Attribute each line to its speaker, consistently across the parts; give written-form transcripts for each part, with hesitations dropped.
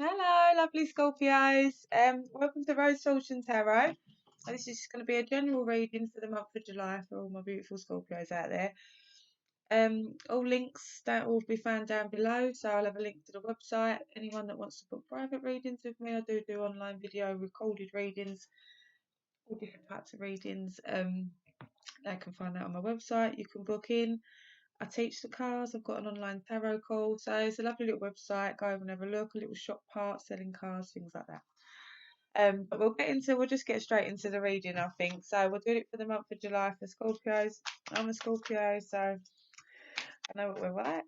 Speaker 1: Hello, lovely Scorpios. Welcome to Rose Fortune Tarot. This is going to be a general reading for the month of July for all my beautiful Scorpios out there. All links that will be found down below, so I'll have a link to the website. Anyone that wants to book private readings with me, I do online video, recorded readings, all different types of readings. They can find that on my website. You can book in. I teach the cards. I've got an online tarot call, so it's a lovely little website. Go over and have a look. A little shop part selling cards, things like that. But we'll just get straight into the reading, I think. So we'll do it for the month of July for Scorpios. I'm a Scorpio, so I know what we're like.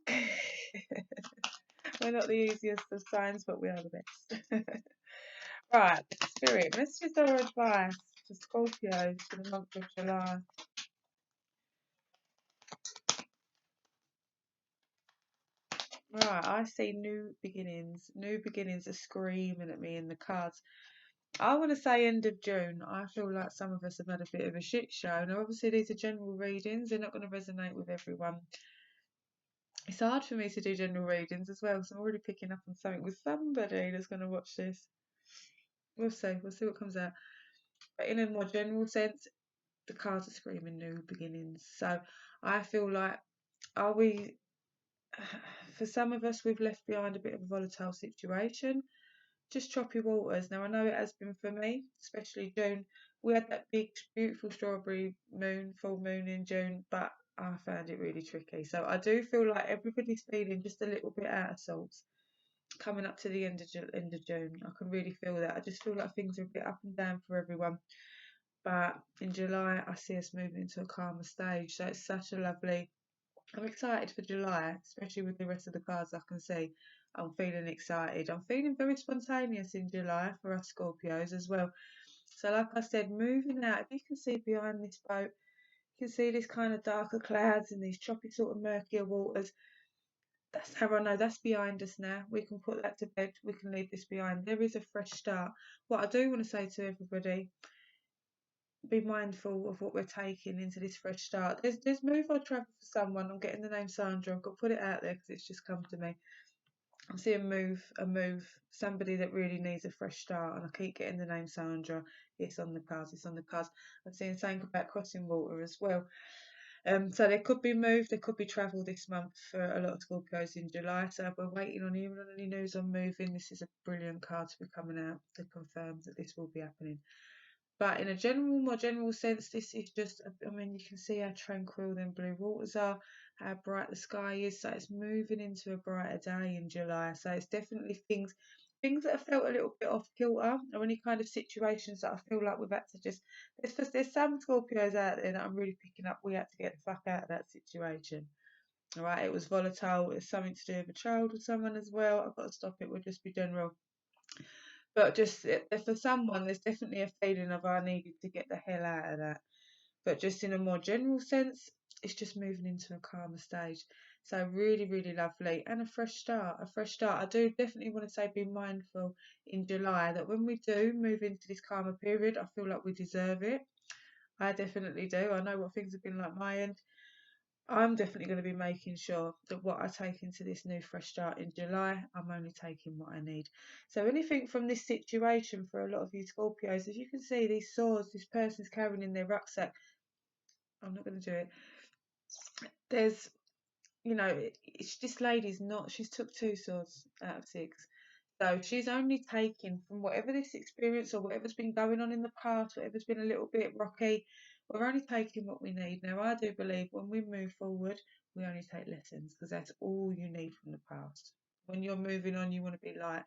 Speaker 1: We're not the easiest of signs, but we are the best. Right, Spirit, messages or advice for Scorpios for the month of July. Right, I see new beginnings. New beginnings are screaming at me in the cards. I want to say end of June. I feel like some of us have had a bit of a shit show. Now, obviously, these are general readings. They're not going to resonate with everyone. It's hard for me to do general readings as well, so I'm already picking up on something with somebody that's going to watch this. We'll see. We'll see what comes out. But in a more general sense, the cards are screaming new beginnings. So I feel like, are we, for some of us, we've left behind a bit of a volatile situation. Just choppy waters. Now I know it has been for me, especially June. We had that big, beautiful strawberry moon, full moon in June, but I found it really tricky. So I do feel like everybody's feeling just a little bit out of sorts coming up to the end of June. I can really feel that. I just feel like things are a bit up and down for everyone. But in July, I see us moving into a calmer stage. So it's such a lovely. I'm excited for July, especially with the rest of the cards I can see. I'm feeling excited. I'm feeling very spontaneous in July for us Scorpios as well. So, like I said, moving out, if you can see behind this boat, you can see this kind of darker clouds and these choppy, sort of murkier waters. That's how I know that's behind us now. We can put that to bed. We can leave this behind. There is a fresh start. What I do want to say to everybody, be mindful of what we're taking into this fresh start. There's move or travel for someone. I'm getting the name Sandra. I've got to put it out there because it's just come to me. I'm seeing a move, somebody that really needs a fresh start, and I keep getting the name Sandra. It's on the cards. It's on the cards. I'm seeing something about crossing water as well. So there could be move, there could be travel this month for a lot of Scorpios in July. So if we're waiting on hearing any news on moving, this is a brilliant card to be coming out to confirm that this will be happening. But in a more general sense, this is just, I mean, you can see how tranquil them blue waters are, how bright the sky is. So it's moving into a brighter day in July. So it's definitely things that have felt a little bit off kilter, or any kind of situations that I feel like we've had to just, there's some Scorpios out there that I'm really picking up. We had to get the fuck out of that situation. All right, it was volatile. It's something to do with a child or someone as well. I've got to stop it. We'll just be general. But just for someone, there's definitely a feeling of I needed to get the hell out of that. But just in a more general sense, it's just moving into a calmer stage. So really, really lovely. And a fresh start, a fresh start. I do definitely want to say be mindful in July that when we do move into this calmer period, I feel like we deserve it. I definitely do. I know what things have been like my end. I'm definitely going to be making sure that what I take into this new fresh start in July, I'm only taking what I need. So anything from this situation for a lot of you Scorpios, as you can see, these swords this person's carrying in their rucksack, I'm not going to do it. There's, it's this lady's not, she's took 2 swords out of 6. So she's only taking from whatever this experience or whatever's been going on in the past, whatever's been a little bit rocky, we're only taking what we need. Now, I do believe when we move forward, we only take lessons because that's all you need from the past. When you're moving on, you want to be light.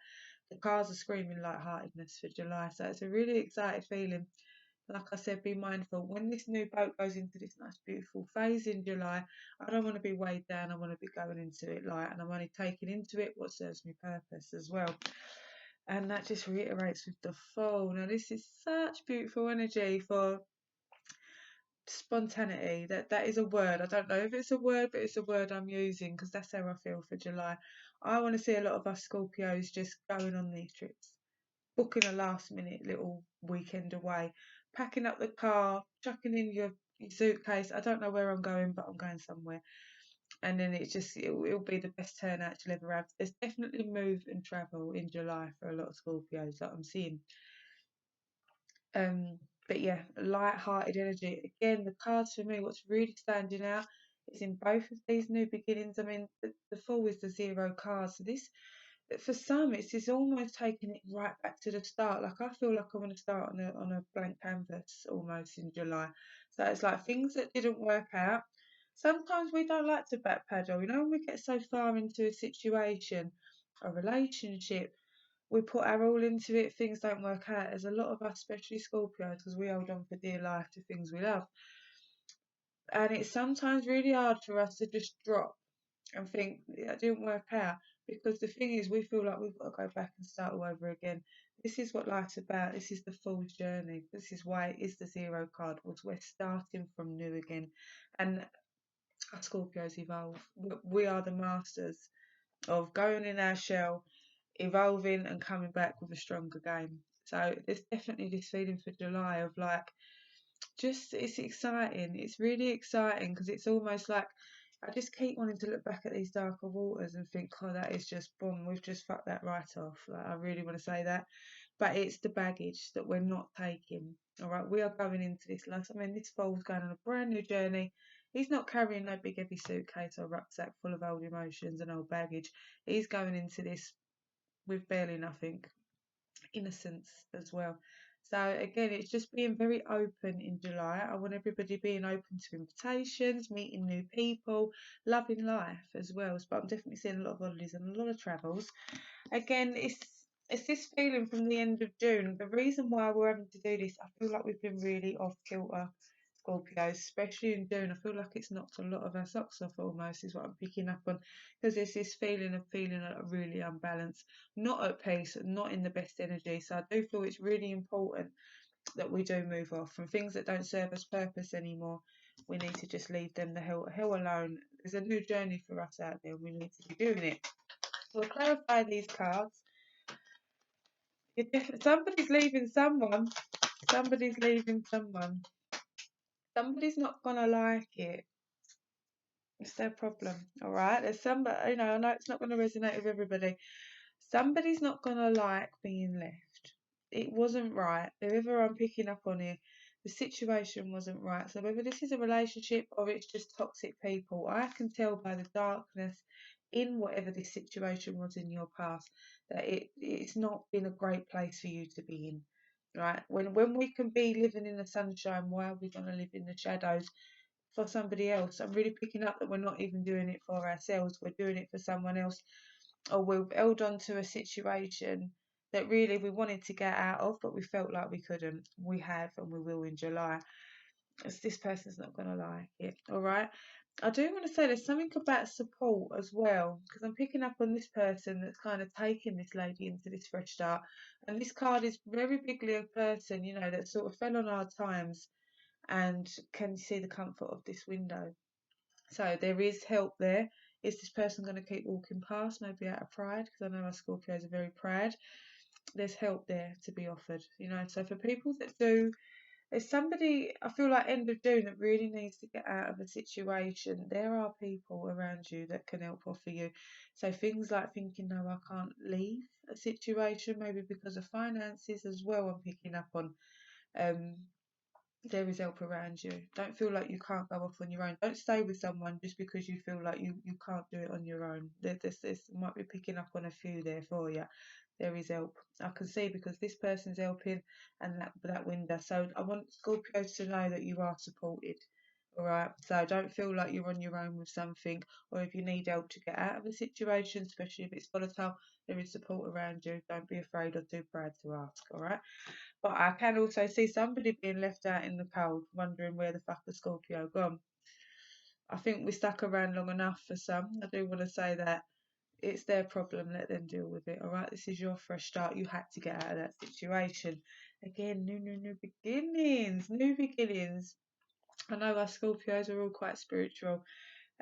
Speaker 1: The cards are screaming lightheartedness for July. So it's a really excited feeling. Like I said, be mindful. When this new boat goes into this nice, beautiful phase in July, I don't want to be weighed down. I want to be going into it light, and I'm only taking into it what serves me purpose as well. And that just reiterates with the Fool. Now, this is such beautiful energy for spontaneity. That is a word. I don't know if it's a word, but it's a word I'm using because that's how I feel for July. I want to see a lot of us Scorpios just going on these trips, booking a last minute little weekend away, packing up the car, chucking in your suitcase. I don't know where I'm going, but I'm going somewhere. and then it'll be the best turnout you'll ever have. There's definitely move and travel in July for a lot of Scorpios that I'm seeing. Um, but yeah, light-hearted energy. Again, the cards for me, what's really standing out is in both of these new beginnings. I mean, the Fool is the 0 card, so this for some it's almost taking it right back to the start. Like I feel like I want to start on a blank canvas almost in July. So it's like things that didn't work out. Sometimes we don't like to backpedal, when we get so far into a situation, a relationship, we put our all into it, things don't work out. There's a lot of us, especially Scorpios, because we hold on for dear life to things we love. And it's sometimes really hard for us to just drop and think that didn't work out, because the thing is we feel like we've got to go back and start all over again. This is what life's about. This is the Fool's journey. This is why it is the 0 card, was we're starting from new again. And us Scorpios evolve. We are the masters of going in our shell, evolving and coming back with a stronger game. So there's definitely this feeling for July of like, just it's exciting. It's really exciting because it's almost like I just keep wanting to look back at these darker waters and think, oh, that is just boom, we've just fucked that right off. Like, I really want to say that. But it's the baggage that we're not taking. All right, we are going into this. Like, I mean, this foal's going on a brand new journey. He's not carrying no big heavy suitcase or rucksack full of old emotions and old baggage. He's going into this with barely nothing, innocence as well. So again, it's just being very open in July. I want everybody being open to invitations, meeting new people, loving life as well. But I'm definitely seeing a lot of holidays and a lot of travels. Again, it's this feeling from the end of June. The reason why we're having to do this, I feel like we've been really off kilter, Scorpios, especially in June. I feel like it's knocked a lot of our socks off almost, is what I'm picking up on, because there's this feeling of feeling really unbalanced, not at peace, not in the best energy. So I do feel it's really important that we do move off from things that don't serve us purpose anymore. We need to just leave them the hell alone. There's a new journey for us out there, and we need to be doing it. So we'll clarify these cards. Somebody's leaving someone. Somebody's leaving someone. Somebody's not gonna like it. It's their problem, all right? There's somebody, I know it's not gonna resonate with everybody. Somebody's not gonna like being left. It wasn't right. Whoever I'm picking up on here, the situation wasn't right. So whether this is a relationship or it's just toxic people, I can tell by the darkness in whatever this situation was in your past that it's not been a great place for you to be in. Right? When we can be living in the sunshine, why are we gonna live in the shadows for somebody else? I'm really picking up that we're not even doing it for ourselves, we're doing it for someone else, or we've held on to a situation that really we wanted to get out of, but we felt like we couldn't. We have, and we will in July. As this person's not going to like it, all right? I do want to say there's something about support as well, because I'm picking up on this person that's kind of taking this lady into this fresh start. And this card is very bigly a person, that sort of fell on hard times and can see the comfort of this window. So there is help there. Is this person going to keep walking past, maybe out of pride? Because I know our Scorpios are very proud. There's help there to be offered, So for people that do, there's somebody, I feel like end of June, that really needs to get out of a situation. There are people around you that can help offer you. So things like thinking, no, I can't leave a situation, maybe because of finances as well, I'm picking up on. Um, there is help around you. Don't feel like you can't go off on your own. Don't stay with someone just because you feel like you can't do it on your own. This might be picking up on a few there for you. There is help. I can see, because this person's helping and that window. So I want Scorpios to know that you are supported. All right. So don't feel like you're on your own with something, or if you need help to get out of a situation, especially if it's volatile, there is support around you. Don't be afraid or too proud to ask. All right. But I can also see somebody being left out in the cold, wondering where the fuck the Scorpio gone. I think we stuck around long enough for some. I do want to say that it's their problem. Let them deal with it. All right, this is your fresh start. You had to get out of that situation. Again, new beginnings. New beginnings. I know our Scorpios are all quite spiritual,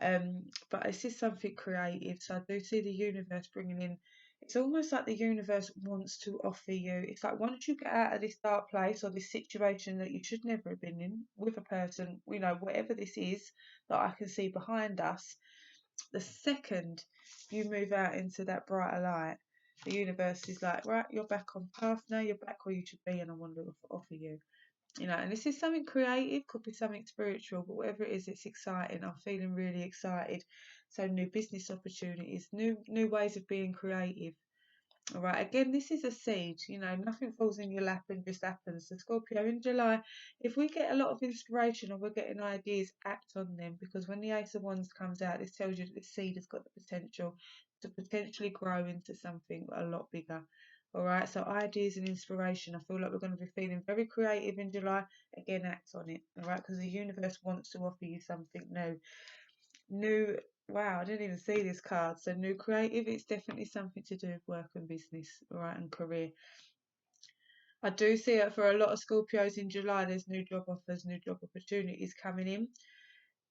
Speaker 1: but it's just something creative. So I do see the universe bringing in. It's almost like the universe wants to offer you. It's like once you get out of this dark place or this situation that you should never have been in with a person, whatever this is that I can see behind us. The second you move out into that brighter light, the universe is like, right, you're back on path now, you're back where you should be, and I want to offer you. And this is something creative, could be something spiritual, but whatever it is, it's exciting. I'm feeling really excited. So new business opportunities, new ways of being creative. All right, again, this is a seed, nothing falls in your lap and just happens. So, Scorpio, in July, if we get a lot of inspiration or we're getting ideas, act on them, because when the Ace of Wands comes out, this tells you that this seed has got the potential to potentially grow into something a lot bigger. All right, so ideas and inspiration. I feel like we're going to be feeling very creative in July. Again, act on it. All right, because the universe wants to offer you something new. New, wow, I didn't even see this card. So new creative, it's definitely something to do with work and business, all right, and career. I do see it for a lot of Scorpios in July. There's new job offers, new job opportunities coming in,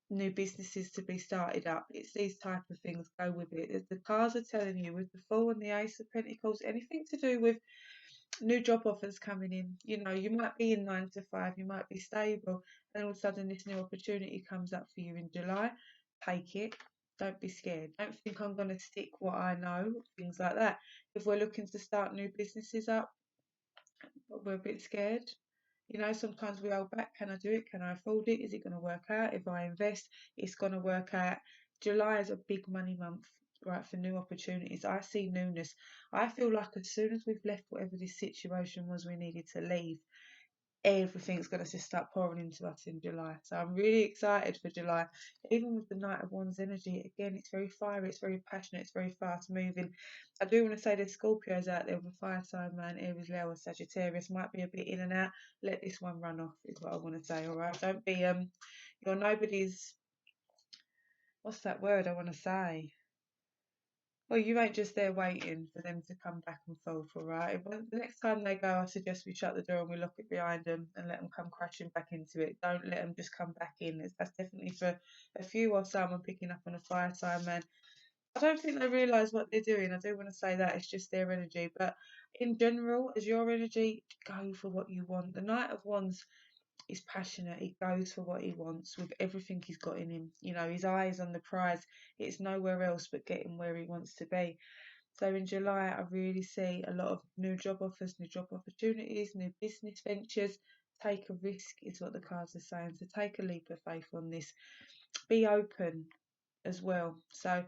Speaker 1: new businesses to be started up. It's these type of things. Go with it. As the cards are telling you, with the Fool and the Ace of Pentacles, anything to do with new job offers coming in. You might be in 9 to 5, you might be stable, and all of a sudden this new opportunity comes up for you in July. Take it. Don't be scared. Don't think I'm going to stick what I know, things like that. If we're looking to start new businesses up, but we're a bit scared. Sometimes we hold back. Can I do it? Can I afford it? Is it going to work out? If I invest, it's going to work out. July is a big money month, right, for new opportunities. I see newness. I feel like as soon as we've left whatever this situation was we needed to leave, everything's going to just start pouring into us in July. So I'm really excited for July. Even with the Knight of Wands energy, again, it's very fiery, it's very passionate, it's very fast moving. I do want to say there's Scorpios out there with a fire sign, man, Aries, Leo, or Sagittarius. Might be a bit in and out. Let this one run off, is what I want to say, all right? Don't be, you're nobody's, what's that word I want to say? Well, you ain't just there waiting for them to come back and forth, all right? The next time they go, I suggest we shut the door and we lock it behind them and let them come crashing back into it. Don't let them just come back in. That's definitely for a few or someone picking up on a fire sign, man. I don't think they realise what they're doing. I do want to say that it's just their energy. But in general, as your energy, go for what you want. The Knight of Wands is passionate. He goes for what he wants with everything he's got in him. His eyes on the prize. It's nowhere else but getting where he wants to be. So in July, I really see a lot of new job offers, new job opportunities, new business ventures. Take a risk is what the cards are saying. So take a leap of faith on this. Be open as well. So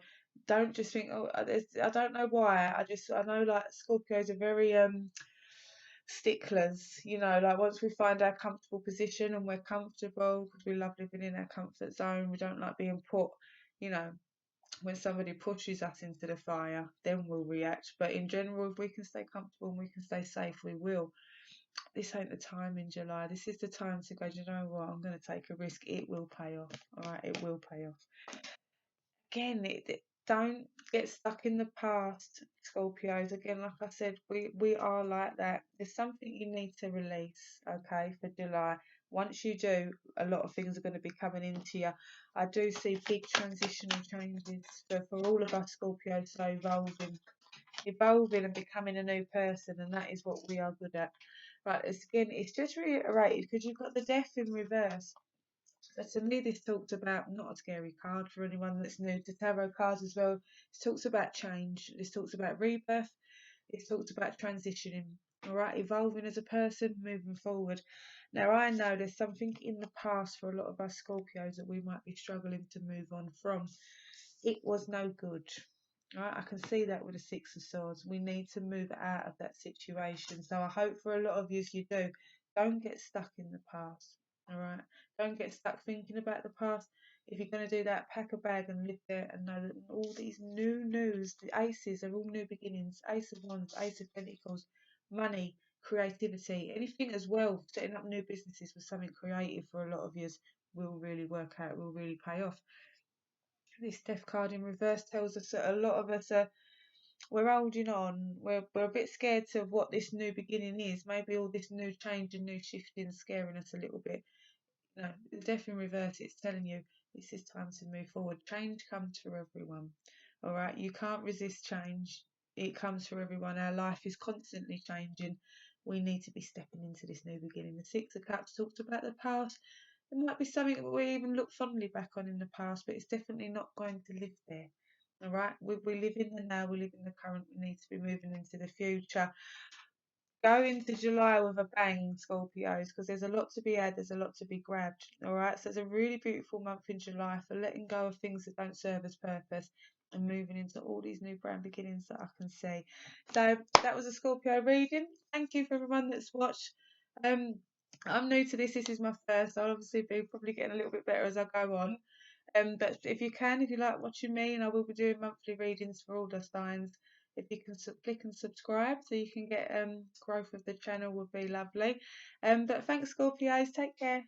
Speaker 1: don't just think, oh, I don't know why. I know like Scorpios are very sticklers, like once we find our comfortable position and we're comfortable because we love living in our comfort zone, we don't like being put, you know, when somebody pushes us into the fire, then we'll react. But in general, if we can stay comfortable and we can stay safe, we will. This ain't the time in July. This is the time to go, you know what, I'm going to take a risk. It will pay off. All right, it will pay off. Again, don't get stuck in the past, Scorpios. Again, like I said, we are like that. There's something you need to release, okay, for July. Once you do, a lot of things are going to be coming into you. I do see big transitional changes for all of us Scorpios, so evolving and becoming a new person, and that is what we are good at. Right, it's just reiterated because you've got the death in reverse. So to me, this talks about not a scary card for anyone that's new to tarot cards as well. This talks about change. This talks about rebirth. This talks about transitioning. All right, evolving as a person, moving forward. Now I know there's something in the past for a lot of us Scorpios that we might be struggling to move on from. It was no good. Right, I can see that with the Six of Swords. We need to move out of that situation. So I hope for a lot of you do. Don't get stuck in the past. All right. Don't get stuck thinking about the past. If you're going to do that, pack a bag and live there and know that all these new news, the aces are all new beginnings. Ace of Wands, Ace of Pentacles, money, creativity, anything as well. Setting up new businesses with something creative for a lot of you will really work out, will really pay off. This death card in reverse tells us that a lot of us we're holding on. We're a bit scared of what this new beginning is. Maybe all this new change and new shifting is scaring us a little bit. No, the death in reverse, it's telling you this is time to move forward. Change comes for everyone. All right, you can't resist change. It comes for everyone. Our life is constantly changing. We need to be stepping into this new beginning. The Six of Cups talks about the past. It might be something that we even look fondly back on in the past, but it's definitely not going to live there. All right, we live in the now, we live in the current, we need to be moving into the future. Go into July with a bang, Scorpios, because there's a lot to be had, there's a lot to be grabbed. All right, so it's a really beautiful month in July for letting go of things that don't serve us purpose and moving into all these new brand beginnings that I can see. So that was a Scorpio reading. Thank you for everyone that's watched. I'm new to this. This is my first. I'll obviously be probably getting a little bit better as I go on. But if you like watching me, and I will be doing monthly readings for all the signs. If you can click and subscribe so you can get growth of the channel would be lovely. But thanks, Scorpios. Take care.